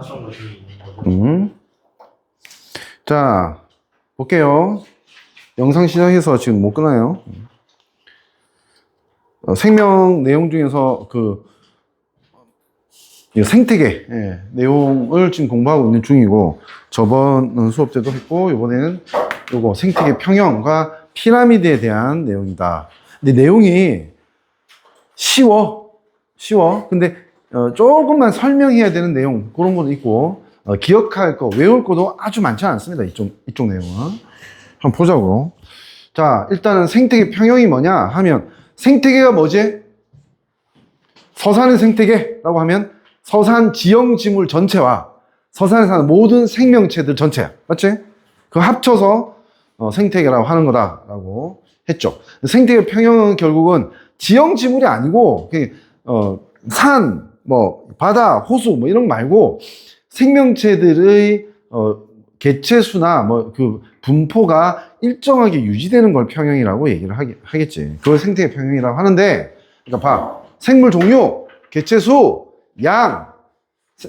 다양성 것이 있는 거죠. 자, 볼게요. 영상 시작해서 지금 못 끊어요. 생명 내용 중에서 이 생태계 내용을 지금 공부하고 있는 중이고, 저번 수업 때도 했고, 이번에는 요거 생태계 평형과 피라미드에 대한 내용이다. 근데 내용이 쉬워. 근데 조금만 설명해야 되는 내용, 그런 것도 있고, 기억할 거, 외울 것도 아주 많지 않습니다. 이쪽 내용은. 한번 보자고. 자, 일단은 생태계 평형이 뭐냐 하면, 생태계가 뭐지? 서산의 생태계라고 하면 서산 지형 지물 전체와 서산에 사는 모든 생명체들 전체야. 맞지? 그 합쳐서 생태계라고 하는 거다라고 했죠. 생태계 평형은 결국은 지형 지물이 아니고 산, 바다, 호수 이런 거 말고 생명체들의 개체수나 그 분포가 일정하게 유지되는 걸 평형이라고 얘기를 하겠지. 그걸 생태계 평형이라고 하는데, 그러니까 봐. 생물 종류, 개체수, 양,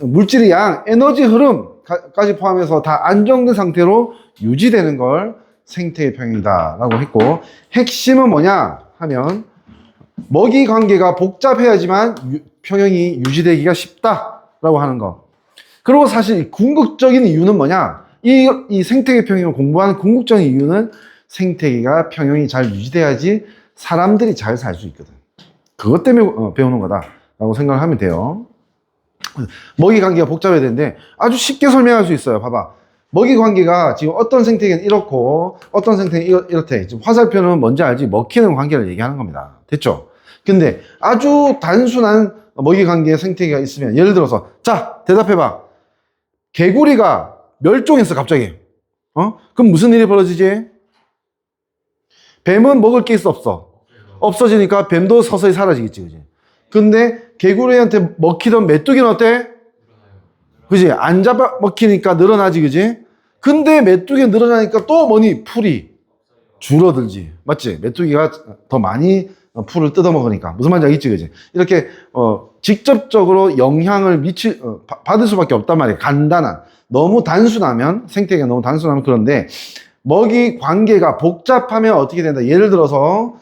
물질의 양, 에너지 흐름까지 포함해서 다 안정된 상태로 유지되는 걸 생태계 평형이다라고 했고, 핵심은 뭐냐 하면 먹이 관계가 복잡해야지만 평형이 유지되기가 쉽다라고 하는 거. 그리고 사실 궁극적인 이유는 뭐냐? 이 생태계 평형을 공부하는 궁극적인 이유는 생태계가 평형이 잘 유지돼야지 사람들이 잘 살 수 있거든. 그것 때문에 배우는 거다라고 생각을 하면 돼요. 먹이 관계가 복잡해야 되는데 아주 쉽게 설명할 수 있어요. 봐봐. 먹이 관계가 지금 어떤 생태계는 이렇고 어떤 생태계는 이렇대. 지금 화살표는 뭔지 알지? 먹히는 관계를 얘기하는 겁니다. 됐죠? 근데 아주 단순한 먹이 관계의 생태계가 있으면, 예를 들어서, 자, 대답해봐. 개구리가 멸종했어, 갑자기. 그럼 무슨 일이 벌어지지? 뱀은 먹을 게 있어, 없어? 없어지니까 뱀도 서서히 사라지겠지, 그지? 근데 개구리한테 먹히던 메뚜기는 어때? 그지? 안 잡아 먹히니까 늘어나지, 그지? 근데 메뚜기가 늘어나니까 또 뭐니? 풀이 줄어들지. 맞지? 메뚜기가 더 많이 풀을 뜯어먹으니까. 무슨 말인지 알겠지, 그지? 이렇게, 직접적으로 영향을 받을 수밖에 없단 말이에요. 너무 단순하면, 생태계가 너무 단순하면 그런데, 먹이 관계가 복잡하면 어떻게 된다? 예를 들어서,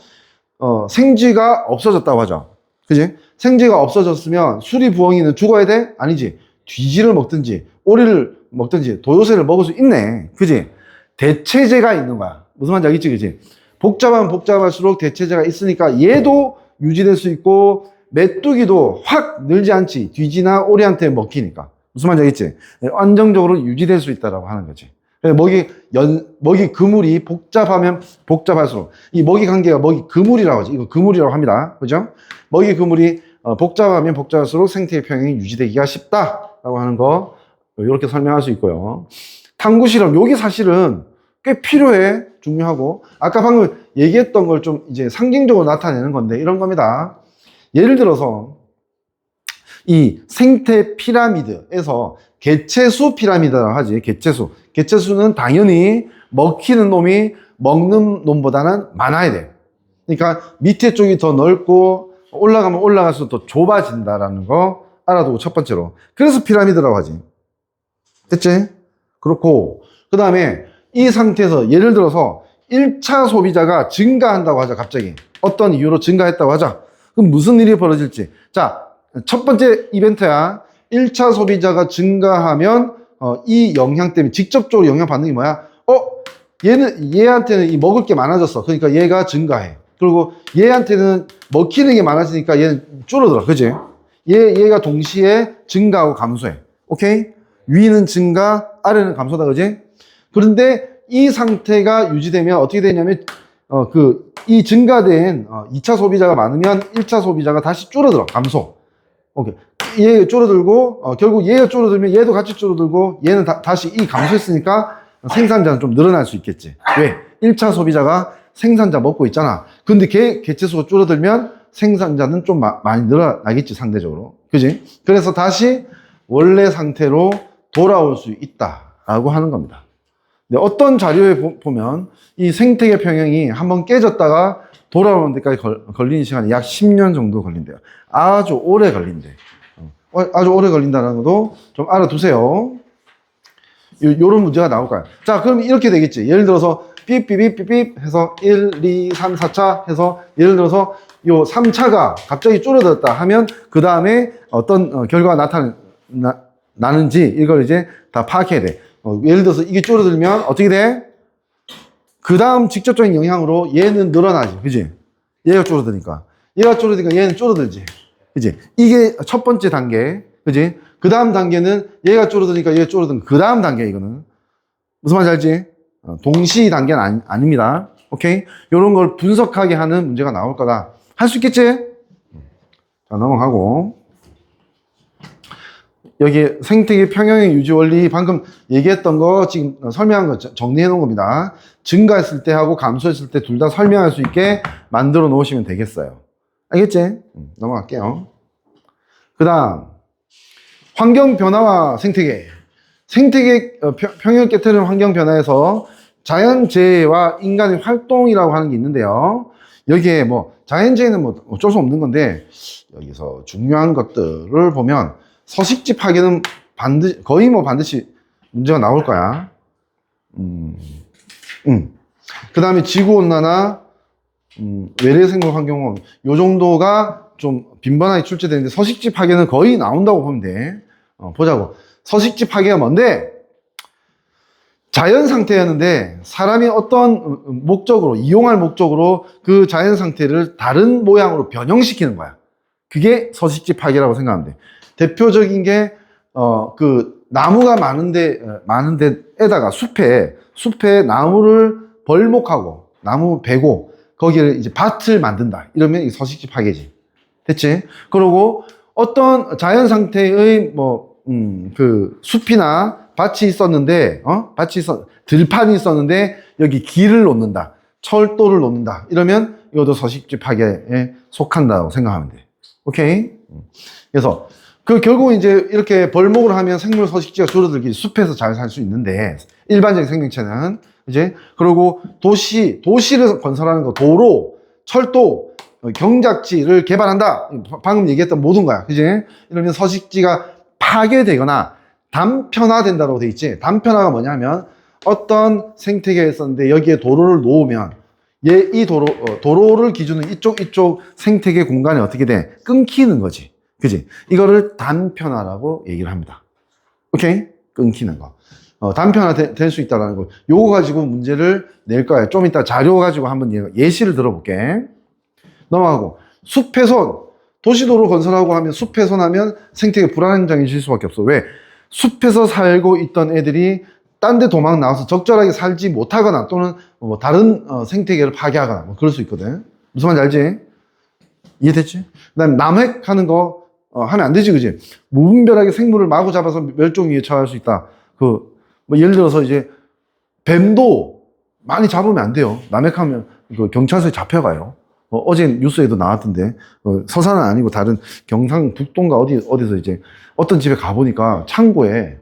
생쥐가 없어졌다고 하죠. 그지? 생쥐가 없어졌으면 수리부엉이는 죽어야 돼? 아니지. 뒤지를 먹든지, 오리를 먹든지, 도요새를 먹을 수 있네. 그지? 대체제가 있는 거야. 무슨 말인지 알겠지, 그지? 복잡하면 복잡할수록 대체제가 있으니까 얘도 유지될 수 있고, 메뚜기도 확 늘지 않지. 뒤지나 오리한테 먹히니까. 무슨 말인지 알겠지? 안정적으로 유지될 수 있다라고 하는 거지. 먹이 그물이 복잡하면 복잡할수록, 이 먹이 관계가 먹이 그물이라고 하지. 이거 그물이라고 합니다. 그죠? 먹이 그물이 복잡하면 복잡할수록 생태계 평형이 유지되기가 쉽다라고 하는 거, 이렇게 설명할 수 있고요. 탐구 실험, 요게 사실은 꽤 필요해. 중요하고. 아까 방금 얘기했던 걸 좀 이제 상징적으로 나타내는 건데, 이런 겁니다. 예를 들어서, 이 생태 피라미드에서 개체수 피라미드라고 하지. 개체수는 당연히 먹히는 놈이 먹는 놈보다는 많아야 돼. 그러니까 밑에 쪽이 더 넓고 올라가면 올라갈수록 더 좁아진다라는 거 알아두고, 첫 번째로. 그래서 피라미드라고 하지. 됐지? 그렇고, 그 다음에 이 상태에서 예를 들어서 1차 소비자가 증가한다고 하자. 갑자기 어떤 이유로 증가했다고 하자. 그럼 무슨 일이 벌어질지. 자, 첫 번째 이벤트야. 1차 소비자가 증가하면 이 영향 때문에 직접적으로 영향받는 게 뭐야? 얘한테는 이 먹을 게 많아졌어. 그러니까 얘가 증가해. 그리고 얘한테는 먹히는 게 많아지니까 얘는 줄어들어. 그지? 얘가 동시에 증가하고 감소해. 오케이? 위는 증가, 아래는 감소다. 그지? 그런데 이 상태가 유지되면 어떻게 되냐면, 이 증가된 2차 소비자가 많으면 1차 소비자가 다시 줄어들어. 감소. 오케이. 얘 줄어들고, 결국 얘가 줄어들면 얘도 같이 줄어들고, 얘는 다시 이 감소했으니까 생산자는 좀 늘어날 수 있겠지. 왜? 1차 소비자가 생산자 먹고 있잖아. 근데 개체수가 줄어들면 생산자는 좀 많이 늘어나겠지, 상대적으로. 그지? 그래서 다시 원래 상태로 돌아올 수 있다라고 하는 겁니다. 근데 어떤 자료에 보면 이 생태계 평형이 한번 깨졌다가 돌아오는 데까지 걸리는 시간이 약 10년 정도 걸린대요. 아주 오래 걸린대. 아주 오래 걸린다는 것도 좀 알아두세요. 요런 문제가 나올 거야. 자, 그럼 이렇게 되겠지. 예를 들어서 삐삐삐삐삐 해서 1, 2, 3, 4차 해서 예를 들어서 요 3차가 갑자기 줄어들었다 하면 그 다음에 어떤 결과가 나는지 이걸 이제 다 파악해야 돼. 예를 들어서 이게 줄어들면 어떻게 돼? 그 다음 직접적인 영향으로 얘는 늘어나지. 그지? 얘가 줄어드니까. 얘가 줄어드니까 얘는 줄어들지. 그지? 이게 첫 번째 단계. 그지? 그 다음 단계는 얘가 줄어드니까 얘가 줄어드는 그 다음 단계 이거는. 무슨 말인지 알지? 동시 단계는 아닙니다. 오케이? 요런 걸 분석하게 하는 문제가 나올 거다. 할 수 있겠지? 자, 넘어가고. 여기 생태계 평형의 유지 원리 방금 얘기했던 거 지금 설명한 거 정리해 놓은 겁니다. 증가했을 때 하고 감소했을 때 둘 다 설명할 수 있게 만들어 놓으시면 되겠어요. 알겠지? 넘어갈게요. 그 다음 환경 변화와 생태계. 생태계 평형을 깨트리는 환경 변화에서 자연재해와 인간의 활동이라고 하는 게 있는데요. 여기에 뭐 자연재해는 뭐 어쩔 수 없는 건데 여기서 중요한 것들을 보면 서식지 파괴는 거의 반드시 문제가 나올 거야. 그 다음에 지구온난화, 외래생물 환경오염, 요 정도가 좀 빈번하게 출제되는데 서식지 파괴는 거의 나온다고 보면 돼. 보자고. 서식지 파괴가 뭔데? 자연 상태였는데 사람이 어떤 목적으로, 이용할 목적으로 그 자연 상태를 다른 모양으로 변형시키는 거야. 그게 서식지 파괴라고 생각하면 돼. 대표적인 게, 나무가 많은 데에다가 숲에 나무를 벌목하고, 나무 베고, 거기를 이제 밭을 만든다. 이러면 이 서식지 파괴지. 됐지? 그리고 어떤 자연 상태의 숲이나 밭이 있었는데, 들판이 있었는데, 여기 길을 놓는다. 철도를 놓는다. 이러면 이것도 서식지 파괴에 속한다고 생각하면 돼. 오케이? 그래서, 결국 이제 이렇게 벌목을 하면 생물 서식지가 줄어들기 숲에서 잘 살 수 있는데, 일반적인 생명체는, 이제, 그리고 도시를 건설하는 거, 도로, 철도, 경작지를 개발한다. 방금 얘기했던 모든 거야. 그지? 이러면 서식지가 파괴되거나 단편화된다고 돼 있지. 단편화가 뭐냐면 어떤 생태계에 있었는데 여기에 도로를 놓으면 이 도로를 기준으로 이쪽 생태계 공간이 어떻게 돼? 끊기는 거지. 그지? 이거를 단편화라고 얘기를 합니다. 오케이? 끊기는 거. 단편화 될 수 있다는 거. 요거 가지고 문제를 낼 거예요. 좀 이따 자료 가지고 한번 예시를 들어볼게. 넘어가고. 숲훼손. 도시도로 건설하고 하면 숲훼손하면 생태계 불안정해질 수밖에 없어. 왜? 숲에서 살고 있던 애들이 딴 데 도망 나와서 적절하게 살지 못하거나 또는 다른 생태계를 파괴하거나 그럴 수 있거든. 무슨 말인지 알지? 이해됐지? 그 다음에 남획하는 거 하면 안 되지, 그지? 무분별하게 생물을 마구 잡아서 멸종 위기에 처할 수 있다. 예를 들어서 이제 뱀도 많이 잡으면 안 돼요. 남획하면 경찰서에 잡혀가요. 어제 뉴스에도 나왔던데, 서산은 아니고 다른 경상북도인가 어디서 이제 어떤 집에 가보니까 창고에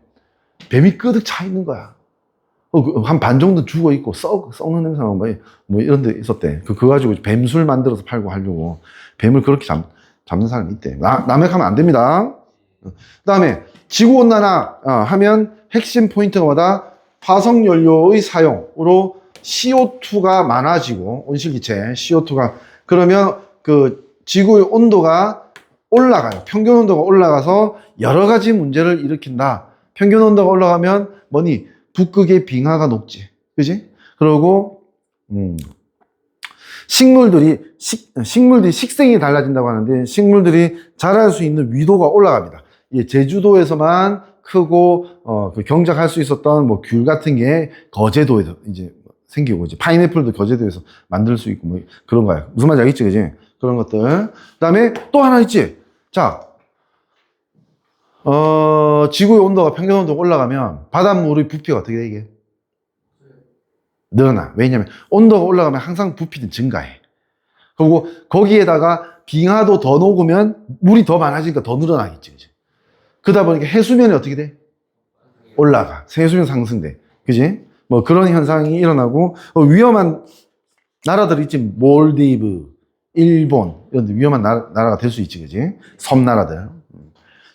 뱀이 끄득 차 있는 거야. 한 반 정도 죽어 있고 썩는 냄새 나고 뭐 이런 데 있었대. 그거 가지고 뱀술 만들어서 팔고 하려고 뱀을 그렇게 잡는 사람이 있대. 남획하면 안 됩니다. 그 다음에 지구온난화 하면 핵심 포인트가 뭐다? 화석연료의 사용으로 CO2가 많아지고 온실기체 CO2가 그러면 지구의 온도가 올라가요. 평균 온도가 올라가서 여러 가지 문제를 일으킨다. 평균 온도가 올라가면 뭐니? 북극의 빙하가 녹지. 그지? 그리고 식물들이 식생이 달라진다고 하는데 식물들이 자랄 수 있는 위도가 올라갑니다. 제주도에서만 크고 경작할 수 있었던 귤 같은 게 거제도에서 이제 생기고 이제 파인애플도 거제도에서 만들 수 있고 그런 거야. 무슨 말인지 알겠지, 그지? 그런 것들. 그다음에 또 하나 있지. 자, 지구의 온도가 평균 온도가 올라가면 바닷물의 부피가 어떻게 돼 이게? 늘어나. 왜냐면 온도가 올라가면 항상 부피는 증가해. 그리고 거기에다가 빙하도 더 녹으면 물이 더 많아지니까 더 늘어나겠지, 그지? 그러다 보니까 해수면이 어떻게 돼? 올라가. 해수면 상승돼. 그지? 그런 현상이 일어나고, 위험한 나라들 있지. 몰디브, 일본, 이런 데 위험한 나라가 될 수 있지, 그지? 섬나라들.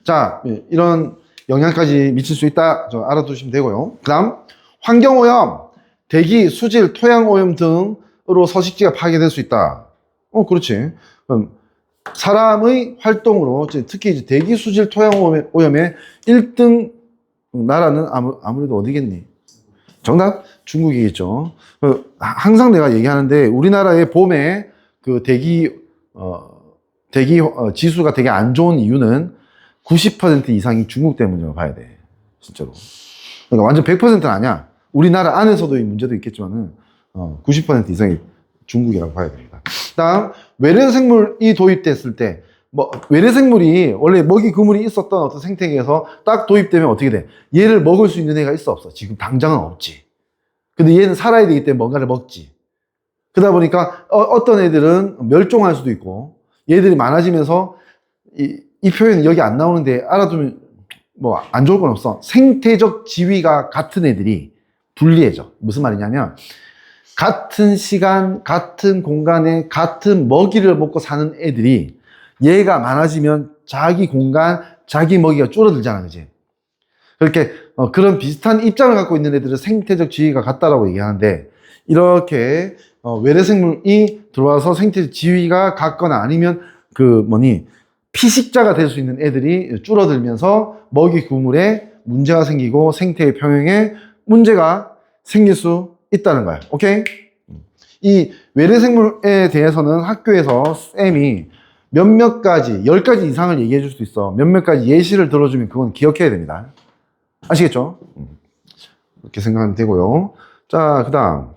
자, 이런 영향까지 미칠 수 있다. 저 알아두시면 되고요. 그 다음, 환경오염, 대기, 수질, 토양오염 등으로 서식지가 파괴될 수 있다. 그렇지. 그럼 사람의 활동으로, 특히 이제 대기, 수질, 토양오염의 1등 나라는 아무래도 어디겠니? 정답? 중국이겠죠. 항상 내가 얘기하는데, 우리나라의 봄에 그 대기 지수가 되게 안 좋은 이유는 90% 이상이 중국 때문이라고 봐야 돼. 진짜로. 그러니까 완전 100%는 아니야. 우리나라 안에서도 이 문제도 있겠지만은, 90% 이상이 중국이라고 봐야 됩니다. 다음, 외래생물이 도입됐을 때, 외래생물이 원래 먹이 그물이 있었던 어떤 생태계에서 딱 도입되면 어떻게 돼? 얘를 먹을 수 있는 애가 있어, 없어? 지금 당장은 없지. 근데 얘는 살아야 되기 때문에 뭔가를 먹지. 그러다 보니까 어떤 애들은 멸종할 수도 있고, 얘들이 많아지면서 이 표현 여기 안 나오는데 알아두면 뭐 안 좋을 건 없어. 생태적 지위가 같은 애들이 불리해져. 무슨 말이냐면 같은 시간, 같은 공간에 같은 먹이를 먹고 사는 애들이 얘가 많아지면 자기 공간, 자기 먹이가 줄어들잖아, 그지? 그렇게 그런 비슷한 입장을 갖고 있는 애들은 생태적 지위가 같다라고 얘기하는데, 이렇게 외래생물이 들어와서 생태적 지위가 같거나 아니면 피식자가 될 수 있는 애들이 줄어들면서 먹이 구물에 문제가 생기고 생태의 평형에 문제가 생길 수 있다는 거야. 오케이? 이 외래생물에 대해서는 학교에서 쌤이 몇몇 가지, 10가지 이상을 얘기해 줄 수도 있어. 몇몇 가지 예시를 들어주면 그건 기억해야 됩니다. 아시겠죠? 이렇게 생각하면 되고요. 자, 그 다음.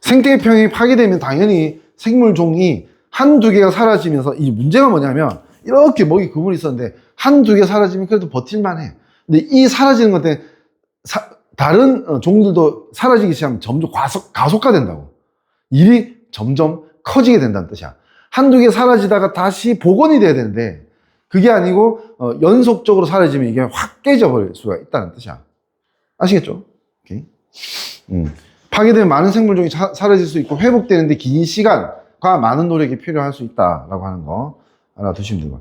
생태계 평형이 파괴되면 당연히 생물종이 한두 개가 사라지면서, 이 문제가 뭐냐면 이렇게 먹이 그물이 있었는데 한두 개 사라지면 그래도 버틸만 해. 근데 이 사라지는 것 때문에 다른 종들도 사라지기 시작하면 점점 가속화된다고. 일이 점점 커지게 된다는 뜻이야. 한두 개 사라지다가 다시 복원이 돼야 되는데 그게 아니고 연속적으로 사라지면 이게 확 깨져버릴 수가 있다는 뜻이야. 아시겠죠? 오케이. 파괴되면 많은 생물종이 사라질 수 있고 회복되는데 긴 시간과 많은 노력이 필요할 수 있다라고 하는 거 알아두시면 되고.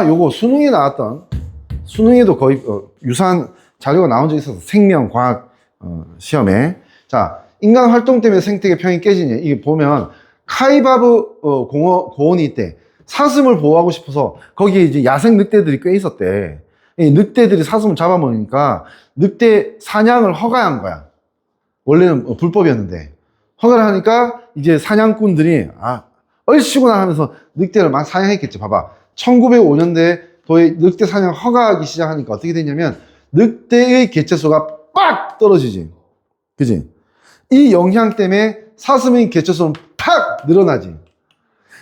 요거 수능에 나왔던, 수능에도 거의 유사한 자료가 나온 적이 있어서 생명과학 시험에. 자, 인간 활동 때문에 생태계 평이 깨지냐. 이게 보면 카이바브 고원이 있대. 사슴을 보호하고 싶어서 거기에 이제 야생 늑대들이 꽤 있었대. 이 늑대들이 사슴을 잡아먹으니까 늑대 사냥을 허가한 거야. 원래는 불법이었는데 허가를 하니까 이제 사냥꾼들이 얼씨구나 하면서 늑대를 막 사냥했겠지. 봐봐, 1905년대에 늑대 사냥 허가하기 시작하니까 어떻게 되냐면 늑대의 개체수가 빡 떨어지지. 그지? 이 영향 때문에 사슴의 개체수는 팍 늘어나지.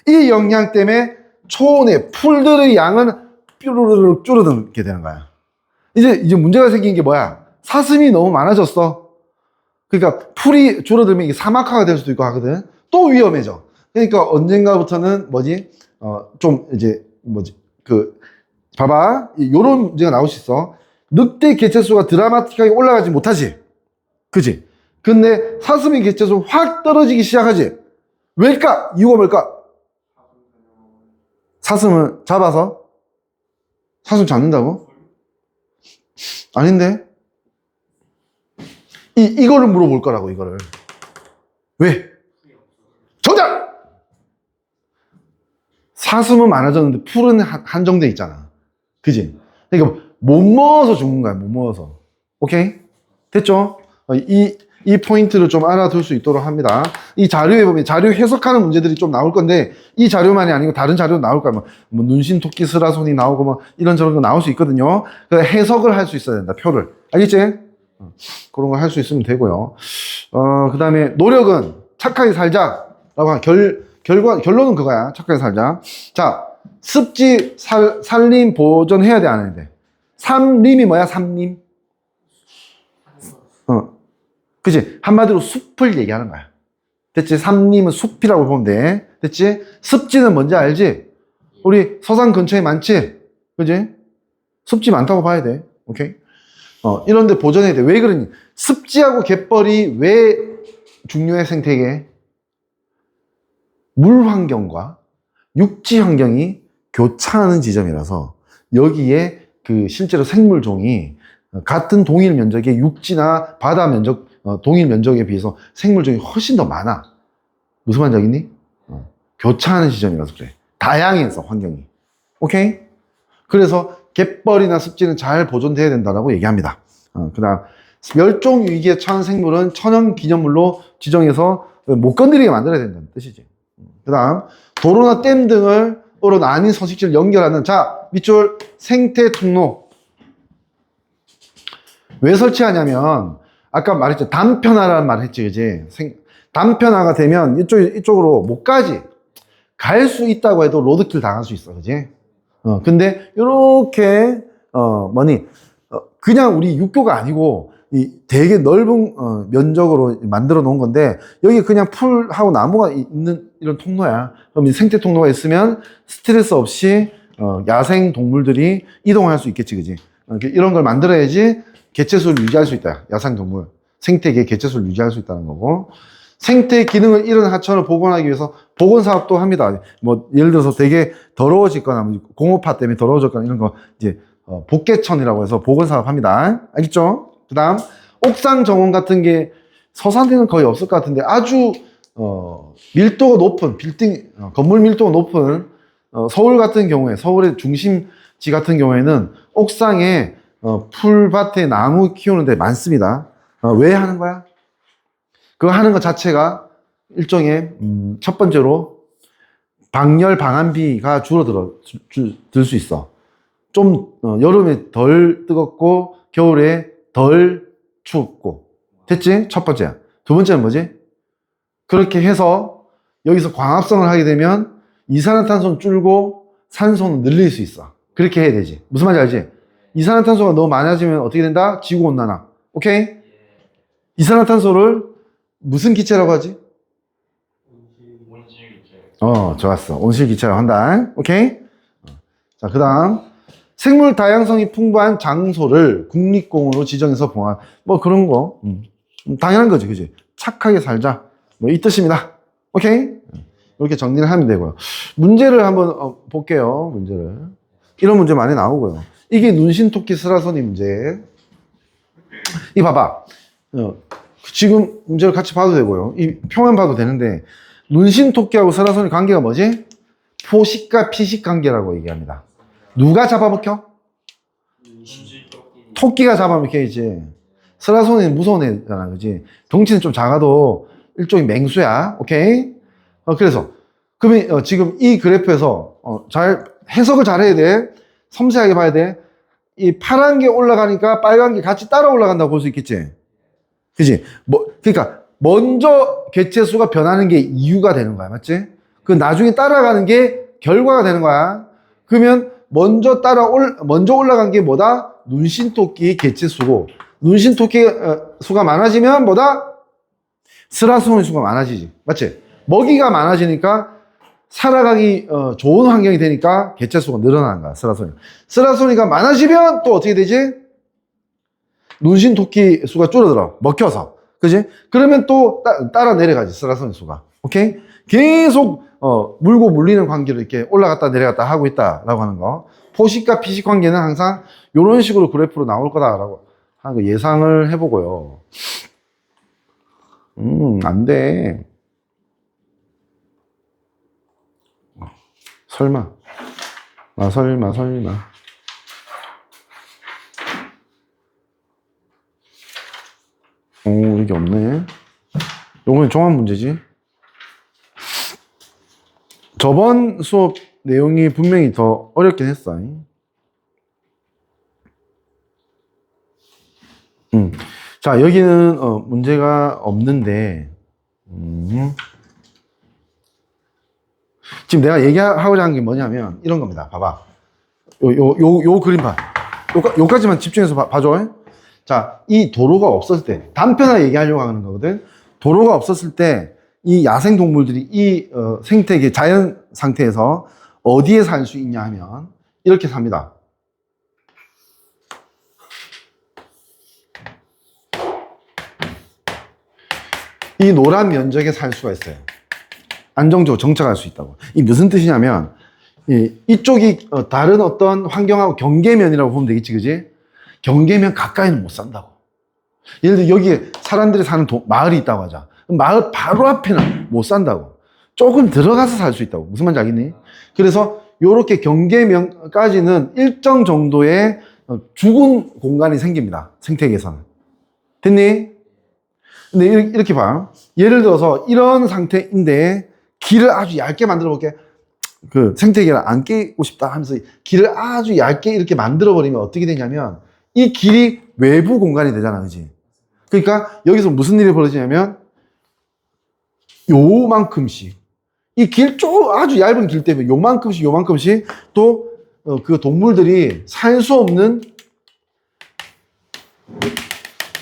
이 영향 때문에 초원의 풀들의 양은 뾰루르륵 줄어들게 되는 거야. 이제 문제가 생긴 게 뭐야? 사슴이 너무 많아졌어. 그러니까 풀이 줄어들면 이게 사막화가 될 수도 있고 하거든. 또 위험해져. 그러니까 언젠가부터는 봐봐, 요런 문제가 나올 수 있어. 늑대 개체수가 드라마틱하게 올라가지 못하지. 그지? 근데 사슴의 개체수 확 떨어지기 시작하지. 왜일까? 이유가 뭘까? 사슴을 잡아서? 사슴 잡는다고? 아닌데? 이거를 물어볼 거라고, 이거를. 왜? 정답! 사슴은 많아졌는데 풀은 한정돼 있잖아. 그지? 그러니까 못 먹어서 죽는 거야, 못 먹어서. 오케이? 됐죠? 이 포인트를 좀 알아둘 수 있도록 합니다. 이 자료에 보면 자료 해석하는 문제들이 좀 나올 건데 이 자료만이 아니고 다른 자료도 나올 거야. 뭐 눈신, 토끼, 스라손이 나오고 뭐 이런저런 거 나올 수 있거든요. 그래서 해석을 할 수 있어야 된다, 표를. 알겠지? 그런 거 할 수 있으면 되고요. 그 다음에 노력은 착하게 살자라고 하는 결론은 그거야. 착하게 살자. 자, 습지, 산림 보존해야 돼, 안 해야 돼? 산림이 뭐야, 산림? 그치? 한마디로 숲을 얘기하는 거야. 됐지? 산림은 숲이라고 보면 돼. 됐지? 습지는 뭔지 알지? 우리 서산 근처에 많지? 그지? 습지 많다고 봐야 돼. 오케이? 이런데 보존해야 돼. 왜 그러니? 습지하고 갯벌이 왜 중요해, 생태계에? 물 환경과 육지 환경이 교차하는 지점이라서 여기에 그 실제로 생물종이 같은 동일 면적의 육지나 바다 면적, 동일 면적에 비해서 생물종이 훨씬 더 많아. 무슨 말인지 알겠니? 교차하는 지점이라서 그래. 다양해서 환경이. 오케이? 그래서 갯벌이나 습지는 잘 보존돼야 된다고 얘기합니다. 그 다음, 멸종 위기에 처한 생물은 천연 기념물로 지정해서 못 건드리게 만들어야 된다는 뜻이지. 그 다음, 도로나 댐 등으로 나뉜 서식지를 연결하는, 자, 밑줄 생태 통로. 왜 설치하냐면, 아까 말했죠. 단편화라는 말 했지, 그지? 단편화가 되면 이쪽으로 못 가지. 갈 수 있다고 해도 로드킬 당할 수 있어, 그지? 근데, 요렇게, 그냥 우리 육교가 아니고, 이 되게 넓은, 면적으로 만들어 놓은 건데, 여기 그냥 풀하고 나무가 있는 이런 통로야. 그럼 이 생태 통로가 있으면 스트레스 없이, 야생 동물들이 이동할 수 있겠지, 그지? 이런 걸 만들어야지 개체수를 유지할 수 있다. 야생 동물. 생태계 개체수를 유지할 수 있다는 거고. 생태 기능을 잃은 하천을 복원하기 위해서 복원 사업도 합니다. 뭐 예를 들어서 되게 더러워졌거나 공업화 때문에 더러워졌거나 이런 거 이제 복개천이라고 해서 복원 사업 합니다. 알겠죠? 그다음 옥상 정원 같은 게 서산에는 거의 없을 것 같은데 아주 밀도가 높은 빌딩 건물 밀도가 높은 서울 같은 경우에 서울의 중심지 같은 경우에는 옥상에 풀밭에 나무 키우는 데 많습니다. 왜 하는 거야? 그거 하는 것 자체가 일종의 첫 번째로 방열 방한비가 들 수 있어. 좀 여름에 덜 뜨겁고 겨울에 덜 춥고. 됐지? 첫 번째. 두 번째는 뭐지? 그렇게 해서 여기서 광합성을 하게 되면 이산화탄소는 줄고 산소는 늘릴 수 있어. 그렇게 해야 되지. 무슨 말인지 알지? 이산화탄소가 너무 많아지면 어떻게 된다? 지구온난화. 오케이? 이산화탄소를 무슨 기체라고 하지? 온실기체. 좋았어. 온실기체라고 한다. 오케이? 자, 그 다음. 생물 다양성이 풍부한 장소를 국립공원으로 지정해서 봉합. 뭐 그런 거. 당연한 거지, 그지? 착하게 살자. 뭐 이 뜻입니다. 오케이? 이렇게 정리를 하면 되고요. 문제를 한번 볼게요. 문제를. 이런 문제 많이 나오고요. 이게 눈신토끼 스라소니 문제. 이 봐봐. 지금 문제를 같이 봐도 되고요. 이 표만 봐도 되는데 눈신토끼하고 스라소니 관계가 뭐지? 포식과 피식 관계라고 얘기합니다. 누가 잡아먹혀? 토끼가 잡아먹혀야지. 스라소니는 무서운 애잖아, 그지? 덩치는 좀 작아도 일종의 맹수야. 오케이? 그래서 그러면 지금 이 그래프에서 잘 해석을 잘 해야 돼. 섬세하게 봐야 돼. 이 파란 게 올라가니까 빨간 게 같이 따라 올라간다고 볼 수 있겠지? 그지? 그러니까 먼저 개체수가 변하는 게 이유가 되는 거야, 맞지? 그 나중에 따라가는 게 결과가 되는 거야. 그러면 먼저 올라간 게 뭐다? 눈신토끼 개체수고, 눈신토끼 수가 많아지면 뭐다? 스라소니 수가 많아지지, 맞지? 먹이가 많아지니까 살아가기 좋은 환경이 되니까 개체수가 늘어나는 거야, 스라소니가 많아지면 또 어떻게 되지? 눈신토끼 수가 줄어들어. 먹혀서. 그지? 그러면 또 따라 내려가지, 스라소니 수가. 오케이? 계속, 물고 물리는 관계로 이렇게 올라갔다 내려갔다 하고 있다라고 하는 거. 포식과 피식 관계는 항상 이런 식으로 그래프로 나올 거다라고 하는 거 예상을 해보고요. 안 돼. 설마. 설마. 이게 없네. 요거는 종합 문제지. 저번 수업 내용이 분명히 더 어렵긴 했어. 자, 여기는 문제가 없는데 지금 내가 얘기하고자 하는 게 뭐냐면 이런 겁니다. 봐봐. 요 그림판. 요까지만 집중해서 봐줘. 자, 이 도로가 없었을 때, 단편화 얘기하려고 하는 거거든. 도로가 없었을 때, 이 야생동물들이 이 생태계, 자연 상태에서 어디에 살 수 있냐 하면, 이렇게 삽니다. 이 노란 면적에 살 수가 있어요. 안정적으로 정착할 수 있다고. 이 무슨 뜻이냐면, 이쪽이 다른 어떤 환경하고 경계면이라고 보면 되겠지, 그지? 경계면 가까이는 못 산다고. 예를 들어 여기에 사람들이 사는 마을이 있다고 하자. 마을 바로 앞에는 못 산다고. 조금 들어가서 살 수 있다고. 무슨 말인지 알겠니? 그래서 요렇게 경계면까지는 일정 정도의 죽은 공간이 생깁니다. 생태계에서는. 됐니? 근데 이렇게 봐. 예를 들어서 이런 상태인데 길을 아주 얇게 만들어 볼게. 그 생태계를 안 깨고 싶다 하면서 길을 아주 얇게 이렇게 만들어 버리면 어떻게 되냐면 이 길이 외부 공간이 되잖아, 그지? 그러니까 여기서 무슨 일이 벌어지냐면 요만큼씩 이 길 아주 얇은 길 때문에 요만큼씩 또 그 동물들이 살 수 없는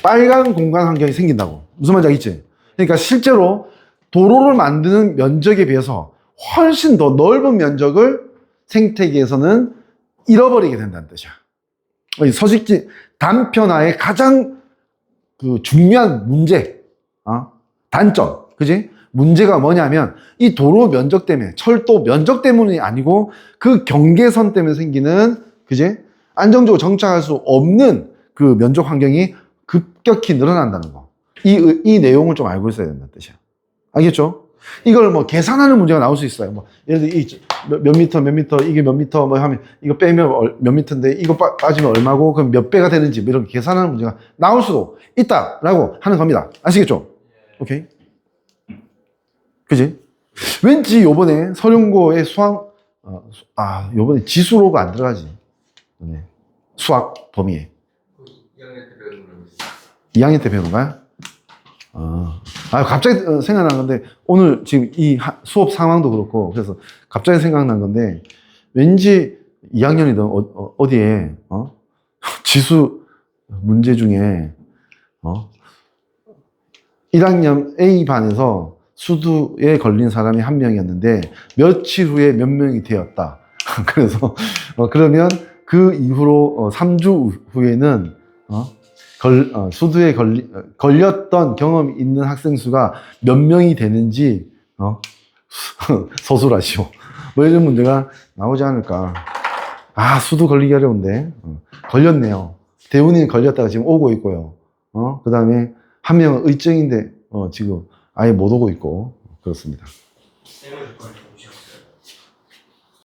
빨간 공간 환경이 생긴다고. 무슨 말인지 알겠지? 그러니까 실제로 도로를 만드는 면적에 비해서 훨씬 더 넓은 면적을 생태계에서는 잃어버리게 된다는 뜻이야. 서식지 단편화의 가장 그 중요한 문제, 단점, 그지? 문제가 뭐냐면 이 도로 면적 때문에, 철도 면적 때문이 아니고 그 경계선 때문에 생기는, 그지? 안정적으로 정착할 수 없는 그 면적 환경이 급격히 늘어난다는 거. 이 내용을 좀 알고 있어야 된다는 뜻이야. 알겠죠? 이걸 뭐 계산하는 문제가 나올 수 있어요. 뭐 예를 들어 몇 미터 이게 몇 미터 뭐 하면 이거 빼면 몇 미터인데 이거 빠지면 얼마고 그럼 몇 배가 되는지 뭐 이런 계산하는 문제가 나올 수도 있다라고 하는 겁니다. 아시겠죠? 오케이. 그지? 왠지 요번에 서령고의 요번에 지수로가 안 들어가지. 네. 수학 범위에. 2학년 때 배우는 거야? 갑자기 생각난 건데, 오늘 지금 이 수업 상황도 그렇고, 그래서 갑자기 생각난 건데, 왠지 2학년이든 어디에, 지수 문제 중에, 1학년 A반에서 수두에 걸린 사람이 한 명이었는데, 며칠 후에 몇 명이 되었다. 그래서, 그러면 그 이후로 3주 후에는, 수두에 걸렸던 경험이 있는 학생 수가 몇 명이 되는지, 서술하시오. 뭐 이런 문제가 나오지 않을까. 수두 걸리기 어려운데. 걸렸네요. 대운이 걸렸다가 지금 오고 있고요. 그 다음에 한 명은 의증인데, 지금 아예 못 오고 있고, 그렇습니다.